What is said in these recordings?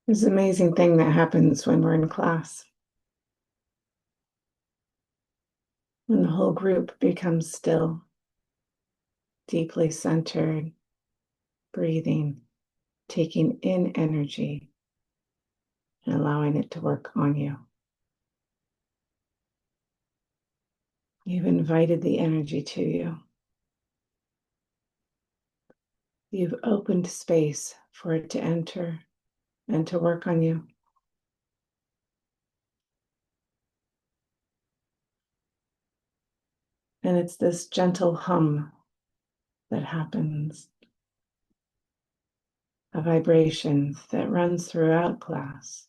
There's an amazing thing that happens when we're in class, when the whole group becomes still, deeply centered, breathing, taking in energy, and allowing it to work on you. You've invited the energy to you. You've opened space for it to enter and to work on you. And it's this gentle hum that happens, a vibration that runs throughout class,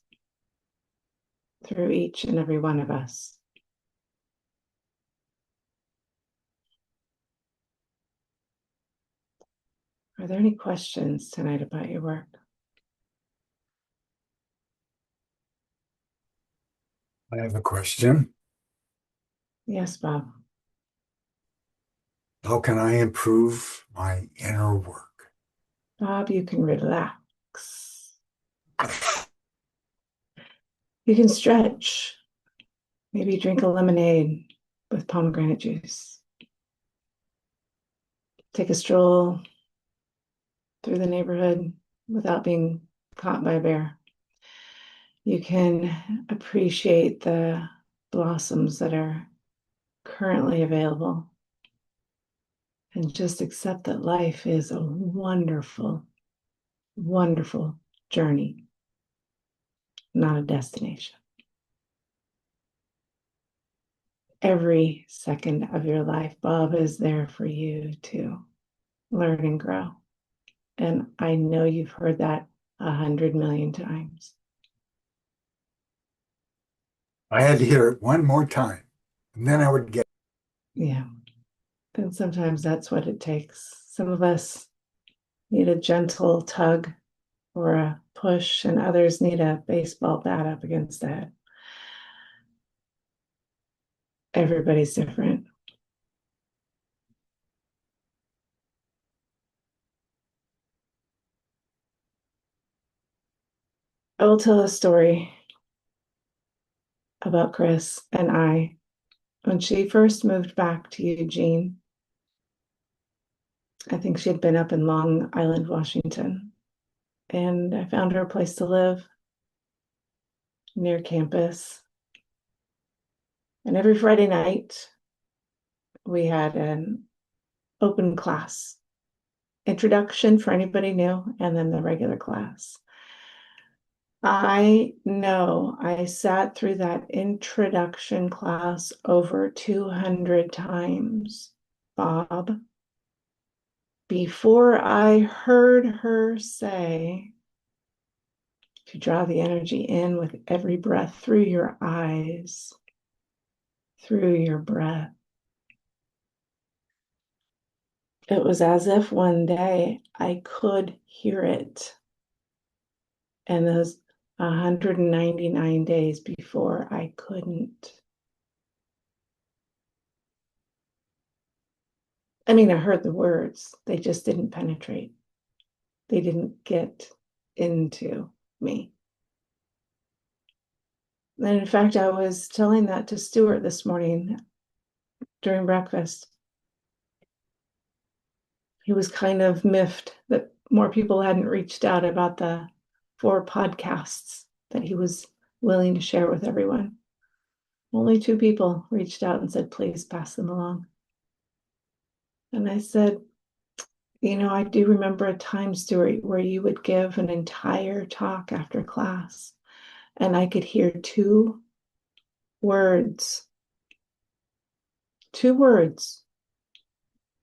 through each and every one of us. Are there any questions tonight about your work? I have a question. Yes, Bob. How can I improve my inner work? Bob, you can relax. You can stretch. Maybe drink a lemonade with pomegranate juice. Take a stroll through the neighborhood without being caught by a bear. You can appreciate the blossoms that are currently available and just accept that life is a wonderful, wonderful journey, not a destination. Every second of your life, Bob is there for you to learn and grow. And I know you've heard that 100 million times. I had to hear it one more time, and then I would get. Yeah. And sometimes that's what it takes. Some of us need a gentle tug or a push, and others need a baseball bat up against the head. Everybody's different. I will tell a story about Chris and I. When she first moved back to Eugene, I think she had been up in Long Island, Washington, and I found her a place to live near campus. And every Friday night, we had an open class introduction for anybody new, and then the regular class. I know I sat through that introduction class over 200 times, Bob, before I heard her say to draw the energy in with every breath through your eyes, through your breath. It was as if one day I could hear it. And those 199 days before, I couldn't. I mean, I heard the words, they just didn't penetrate. They didn't get into me. And in fact, I was telling that to Stuart this morning during breakfast. He was kind of miffed that more people hadn't reached out about the 4 podcasts that he was willing to share with everyone. Only 2 people reached out and said, please pass them along. And I said, I do remember a time, Stuart, where you would give an entire talk after class, and I could hear 2 words. 2 words.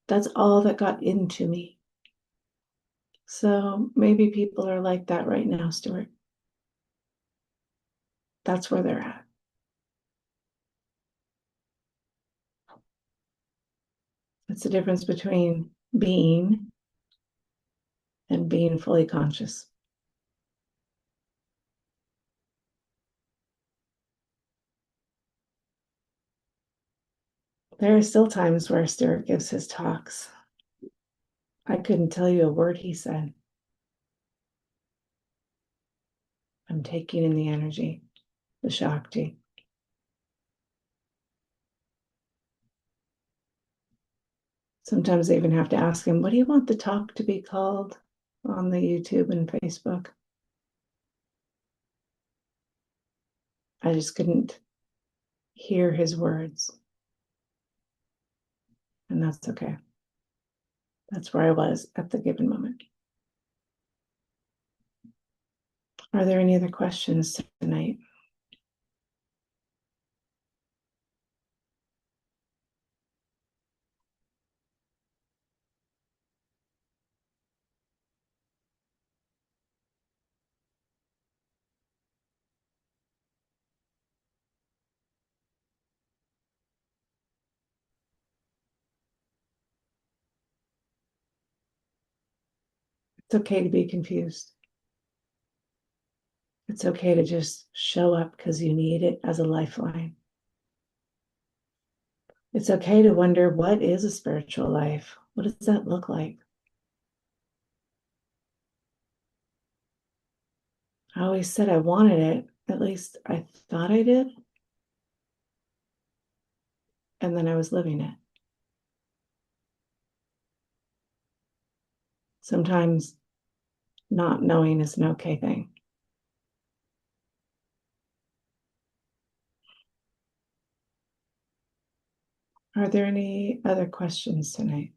That's all that got into me. So maybe people are like that right now, Stuart. That's where they're at. It's the difference between being and being fully conscious. There are still times where Stuart gives his talks. I couldn't tell you a word he said. I'm taking in the energy, the Shakti. Sometimes I even have to ask him, what do you want the talk to be called on the YouTube and Facebook? I just couldn't hear his words. And that's okay. That's where I was at the given moment. Are there any other questions tonight? It's okay to be confused. It's okay to just show up because you need it as a lifeline. It's okay to wonder, what is a spiritual life? What does that look like? I always said I wanted it. At least I thought I did. And then I was living it. Sometimes not knowing is an okay thing. Are there any other questions tonight?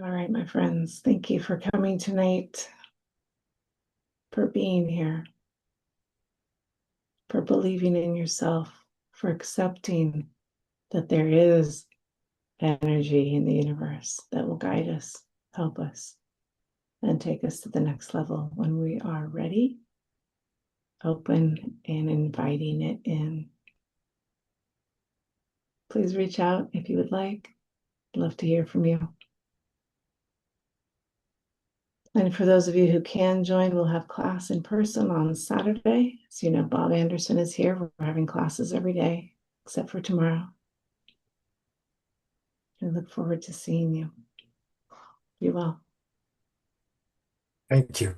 All right, my friends, thank you for coming tonight, for being here, for believing in yourself, for accepting that there is energy in the universe that will guide us, help us, and take us to the next level when we are ready, open, and inviting it in. Please reach out if you would like. I'd love to hear from you. And for those of you who can join, we'll have class in person on Saturday. As you know, Bob Anderson is here. We're having classes every day, except for tomorrow. I look forward to seeing you. Be well. Thank you.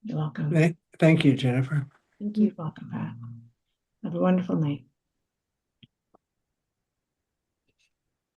You're welcome. Thank you, Jenifer. Thank you. Welcome back. Have a wonderful night.